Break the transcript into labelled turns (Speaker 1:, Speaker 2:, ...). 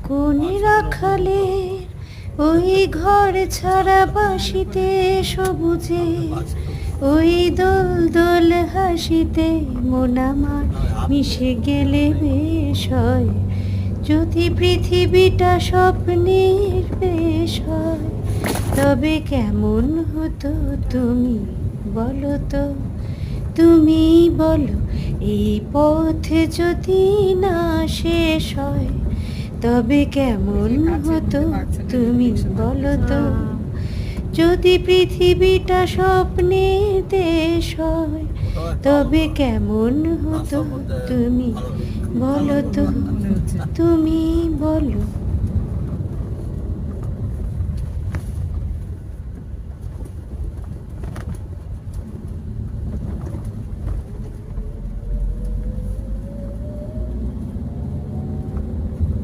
Speaker 1: কোন রাখালে ওই ঘর ছাড়া বাসিতে সবুজে, ওই দোল দোল হাসিতে মন আমার মিশে গেলে বেশ হয়। যদি পৃথিবীটা স্বপ্নের বেশ হয়, তবে কেমন হতো তুমি বলো তো, তুমি বলো। এই পথ যদি না শেষ হয়, তবে কেমন হতো তুমি বলো তো। যদি পৃথিবীটা স্বপ্নের দেশ হয়, তবে কেমন হতো তুমি বলো তো, তুমি বলো।